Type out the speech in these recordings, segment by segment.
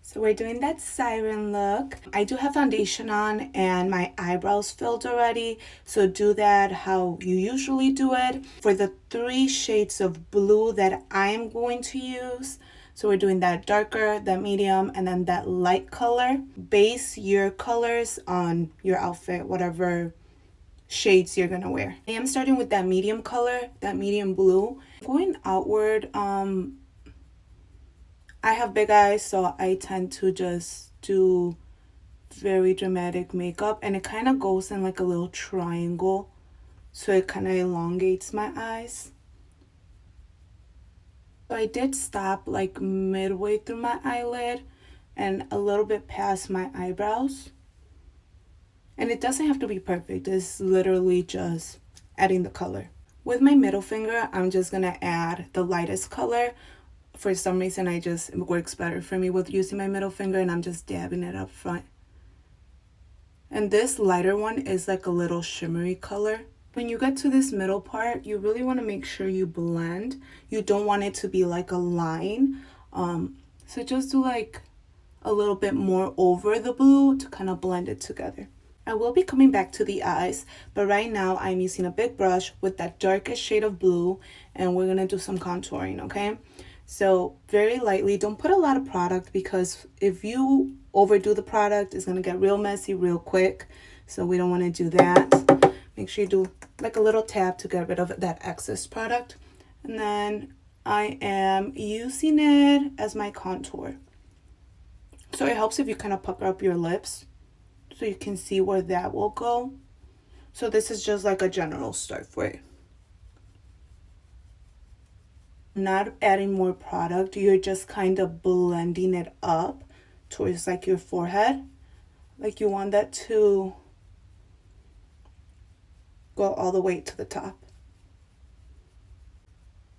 So we're doing that Siren look. I do have foundation on and my eyebrows filled already. So do that how you usually do it. For the 3 shades of blue that I'm going to use, so we're doing that darker, that medium, and then that light color. Base your colors on your outfit, whatever shades you're gonna wear. I am starting with that medium color, that medium blue. Going outward, I have big eyes, so I tend to just do very dramatic makeup, and it kind of goes in like a little triangle, so it kind of elongates my eyes. So I did stop like midway through my eyelid and a little bit past my eyebrows. And it doesn't have to be perfect, it's literally just adding the color. With my middle finger, I'm just gonna add the lightest color. For some reason, it works better for me with using my middle finger, and I'm just dabbing it up front. And this lighter one is like a little shimmery color. When you get to this middle part, you really want to make sure you blend. You don't want it to be like a line. So just do like a little bit more over the blue to kind of blend it together. I will be coming back to the eyes, but right now I'm using a big brush with that darkest shade of blue, and we're going to do some contouring, okay? So very lightly, don't put a lot of product, because if you overdo the product, it's going to get real messy real quick. So we don't want to do that. Make sure you do like a little tap to get rid of that excess product. And then I am using it as my contour. So it helps if you kind of pucker up your lips so you can see where that will go. So this is just like a general start for it. Not adding more product, you're just kind of blending it up towards like your forehead. Like you want that to go all the way to the top.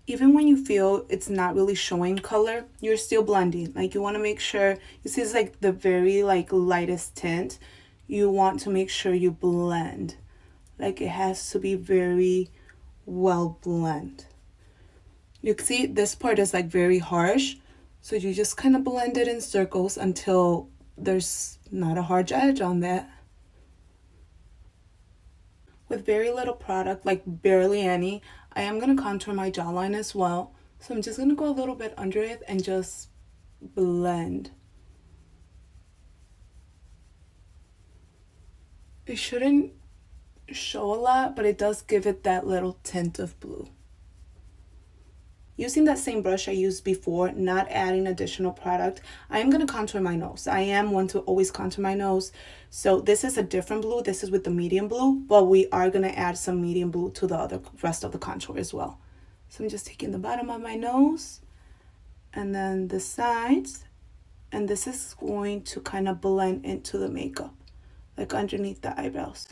Even when you feel it's not really showing color, you're still blending. Like you want to make sure, you see it's like the very like lightest tint. You want to make sure you blend. Like it has to be very well blend. You can see this part is like very harsh, so you just kind of blend it in circles until there's not a harsh edge on that. With very little product, like barely any, I am going to contour my jawline as well. So I'm just going to go a little bit under it and just blend. It shouldn't show a lot, but it does give it that little tint of blue. Using that same brush I used before, not adding additional product, I am going to contour my nose. I am one to always contour my nose. So this is a different blue. This is with the medium blue, but we are going to add some medium blue to the rest of the contour as well. So I'm just taking the bottom of my nose and then the sides. And this is going to kind of blend into the makeup, like underneath the eyebrows.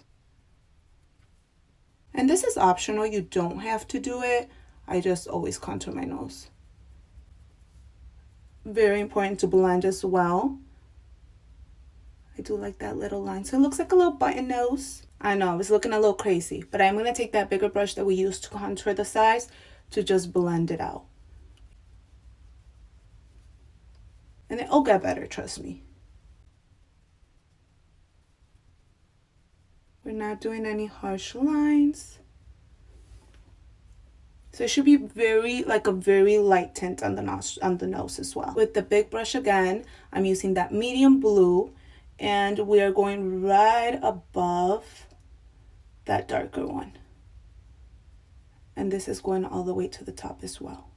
And this is optional. You don't have to do it. I just always contour my nose. Very important to blend as well. I do like that little line. So it looks like a little button nose. I know, it's looking a little crazy, but I'm going to take that bigger brush that we used to contour the sides to just blend it out. And it'll get better, trust me. We're not doing any harsh lines. So it should be like a very light tint on the nose as well. With the big brush again, I'm using that medium blue, and we are going right above that darker one. And this is going all the way to the top as well.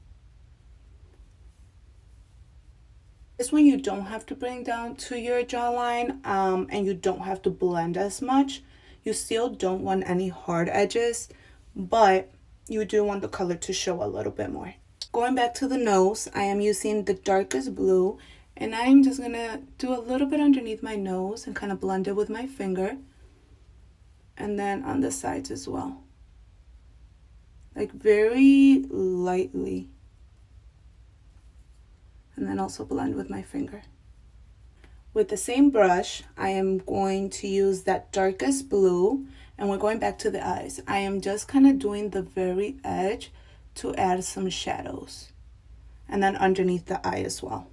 This one you don't have to bring down to your jawline, and you don't have to blend as much. You still don't want any hard edges, but you do want the color to show a little bit more. Going back to the nose, I am using the darkest blue, and I'm just gonna do a little bit underneath my nose and kind of blend it with my finger, and then on the sides as well, like very lightly, and then also blend with my finger. With the same brush, I am going to use that darkest blue, and we're going back to the eyes. I am just kind of doing the very edge to add some shadows, and then underneath the eye as well.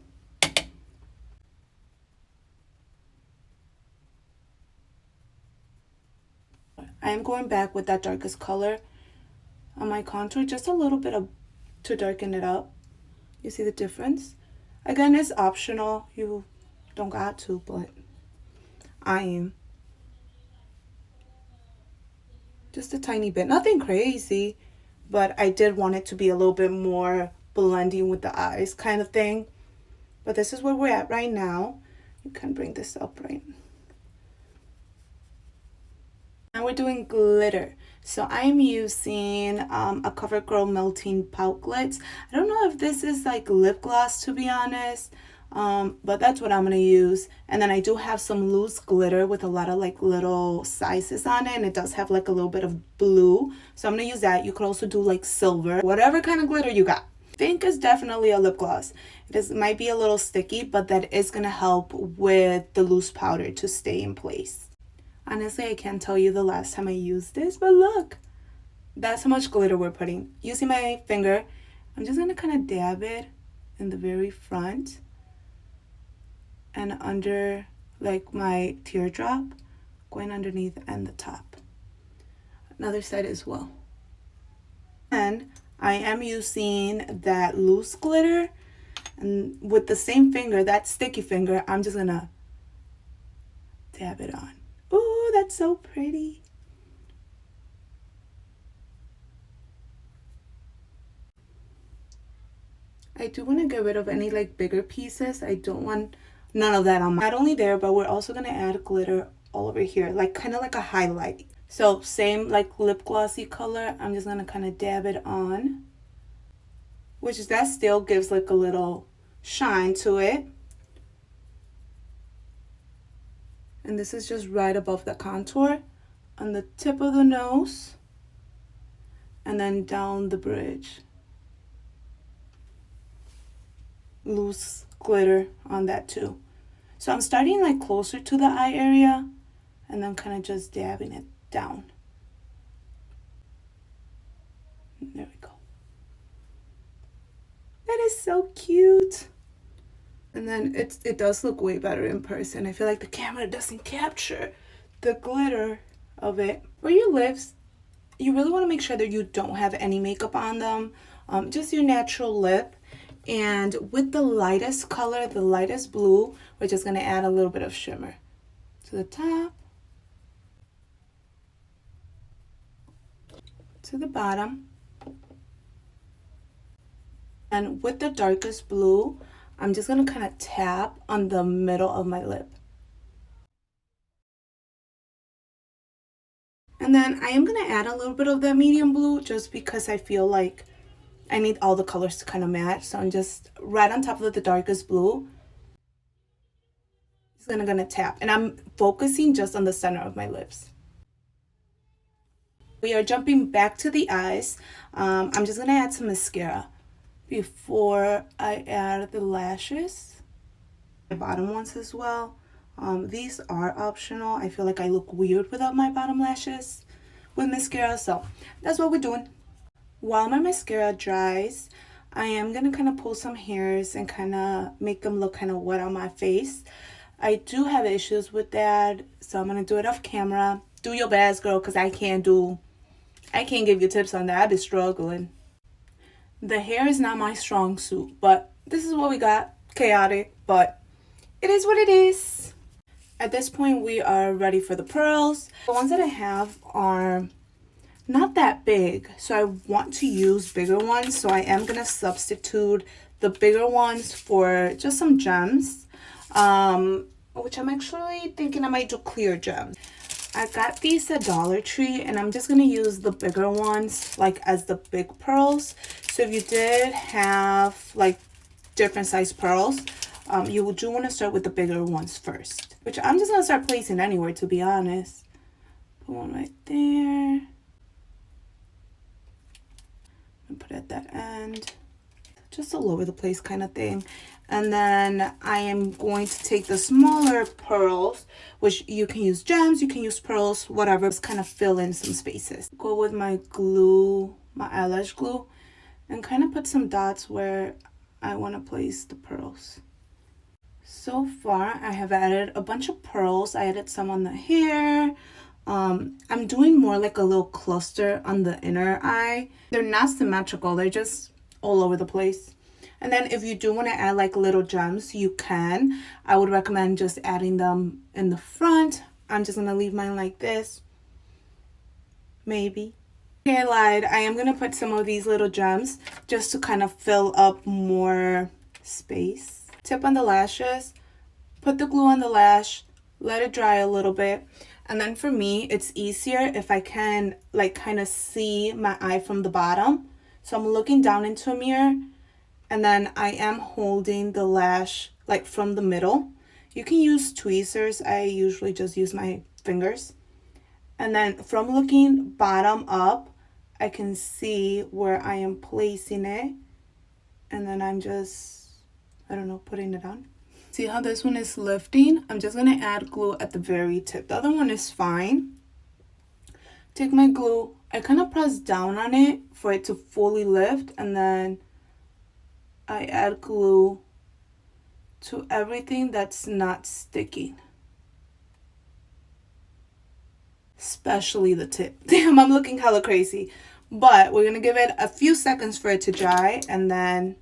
I am going back with that darkest color on my contour, just a little bit of to darken it up. You see the difference? Again, it's optional. You don't got to, but I am. Just a tiny bit. Nothing crazy, but I did want it to be a little bit more blending with the eyes kind of thing. But this is where we're at right now. You can bring this up right. Now we're doing glitter. So I'm using a CoverGirl Melting Pout Glitz. I don't know if this is like lip gloss, to be honest, but that's what I'm going to use. And then I do have some loose glitter with a lot of like little sizes on it, and it does have like a little bit of blue. So I'm going to use that. You could also do like silver, whatever kind of glitter you got. I think is definitely a lip gloss. It might be a little sticky, but that is going to help with the loose powder to stay in place. Honestly, I can't tell you the last time I used this, but look, that's how much glitter we're putting. Using my finger, I'm just gonna kind of dab it in the very front and under like my teardrop, going underneath and the top. Another side as well. And I am using that loose glitter, and with the same finger, that sticky finger, I'm just gonna dab it on. Ooh, that's so pretty. I do want to get rid of any like bigger pieces. I don't want none of that on my, not only there, but we're also going to add glitter all over here, like kind of like a highlight. So same like lip glossy color. I'm just going to kind of dab it on, which is that still gives like a little shine to it. And this is just right above the contour on the tip of the nose and then down the bridge. Loose glitter on that too. So I'm starting like closer to the eye area and then kind of just dabbing it down. There we go. That is so cute. And then it does look way better in person. I feel like the camera doesn't capture the glitter of it. For your lips, you really want to make sure that you don't have any makeup on them. Just your natural lip. And with the lightest color, the lightest blue, we're just going to add a little bit of shimmer to the top, to the bottom. And with the darkest blue, I'm just going to kind of tap on the middle of my lip. And then I am going to add a little bit of that medium blue just because I feel like I need all the colors to kind of match. So I'm just right on top of the darkest blue. Just gonna tap. And I'm focusing just on the center of my lips. We are jumping back to the eyes. I'm just going to add some mascara before I add the lashes. My bottom ones as well. These are optional. I feel like I look weird without my bottom lashes with mascara, so that's what we're doing. While my mascara dries, I am going to kind of pull some hairs and kind of make them look kind of wet on my face. I do have issues with that, so I'm going to do it off camera. Do your best, girl, because I can't give you tips on that. I've been struggling. The hair is not my strong suit, but this is what we got. Chaotic, but it is what it is. At this point, we are ready for the pearls. The ones that I have are not that big, so I want to use bigger ones. So I am going to substitute the bigger ones for just some gems, which I'm actually thinking I might do clear gems. I got these at Dollar Tree, and I'm just going to use the bigger ones like as the big pearls. So if you did have like different size pearls, you do want to start with the bigger ones first, which I'm just going to start placing anywhere, to be honest. Put one right there. And put it at that end. Just all over the place kind of thing. And then I am going to take the smaller pearls, which you can use gems, you can use pearls, whatever. Just kind of fill in some spaces. Go with my glue, my eyelash glue, and kind of put some dots where I want to place the pearls. So far, I have added a bunch of pearls. I added some on the hair, I'm doing more like a little cluster on the inner eye. They're not symmetrical, they're just all over the place. And then if you do want to add like little gems, you can. I would recommend just adding them in the front. I'm just going to leave mine like this. Maybe. Okay, I lied. I am going to put some of these little gems just to kind of fill up more space. Tip on the lashes. Put the glue on the lash. Let it dry a little bit. And then for me, it's easier if I can like kind of see my eye from the bottom. So I'm looking down into a mirror. And then I am holding the lash like from the middle. You can use tweezers. I usually just use my fingers. And then from looking bottom up, I can see where I am placing it. And then I'm just, I don't know, putting it on. See how this one is lifting? I'm just going to add glue at the very tip. The other one is fine. Take my glue. I kind of press down on it for it to fully lift. And then I add glue to everything that's not sticking. Especially the tip. Damn, I'm looking hella crazy. But we're going to give it a few seconds for it to dry and then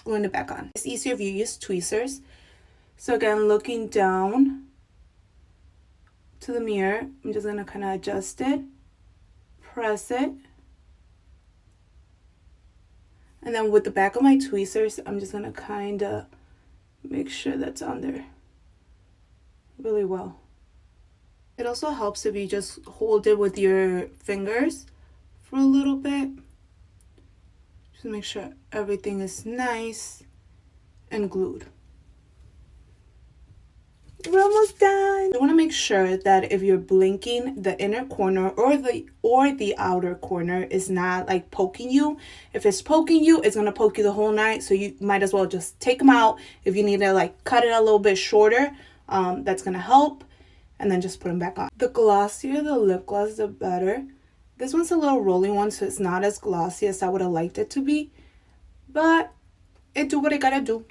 gluing it back on. It's easier if you use tweezers. So again, looking down to the mirror, I'm just going to kind of adjust it, press it. And then with the back of my tweezers, I'm just going to kind of make sure that's on there really well. It also helps if you just hold it with your fingers for a little bit. Just make sure everything is nice and glued. We're almost done. You want to make sure that if you're blinking, the inner corner or the outer corner is not like poking you. If it's poking you, it's going to poke you the whole night. So you might as well just take them out. If you need to like cut it a little bit shorter, that's going to help. And then just put them back on. The glossier the lip gloss, the better. This one's a little rolling one, so it's not as glossy as I would have liked it to be. But it do what it gotta do.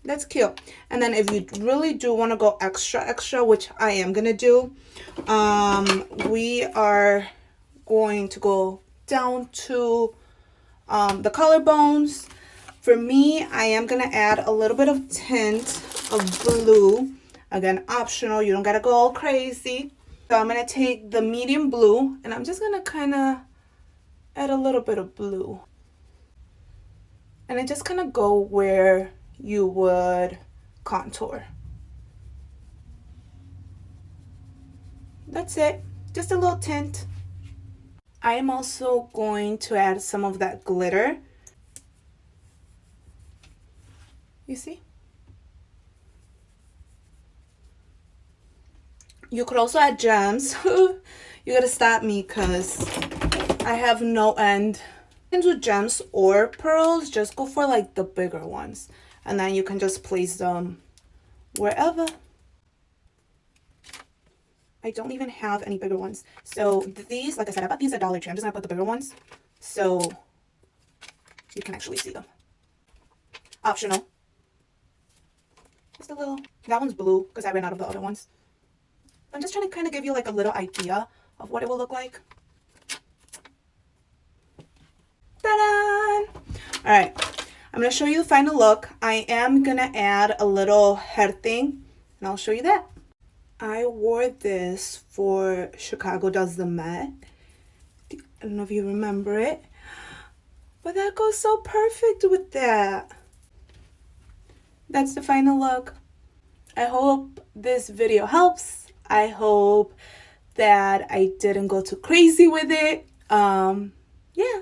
That's cute. And then if you really do want to go extra, which I am gonna do, we are going to go down to the collarbones. For me, I am gonna add a little bit of tint of blue. Again, optional. You don't gotta go all crazy. So I'm gonna take the medium blue and I'm just gonna kind of add a little bit of blue. And I just kind of go where you would contour. That's it. Just a little tint. I am also going to add some of that glitter. You see? You could also add gems. You gotta stop me because I have no end. You can do gems or pearls. Just go for like the bigger ones. And then you can just place them wherever. I don't even have any bigger ones. So these, like I said, I bought these at Dollar Tree. I'm just gonna put the bigger ones so you can actually see them. Optional. Just a little. That one's blue because I ran out of the other ones. I'm just trying to kind of give you like a little idea of what it will look like. Ta-da! All right, I'm going to show you the final look. I am going to add a little hair thing, and I'll show you that. I wore this for Chicago Does the Met. I don't know if you remember it, but that goes so perfect with that. That's the final look. I hope this video helps. I hope that I didn't go too crazy with it. Yeah.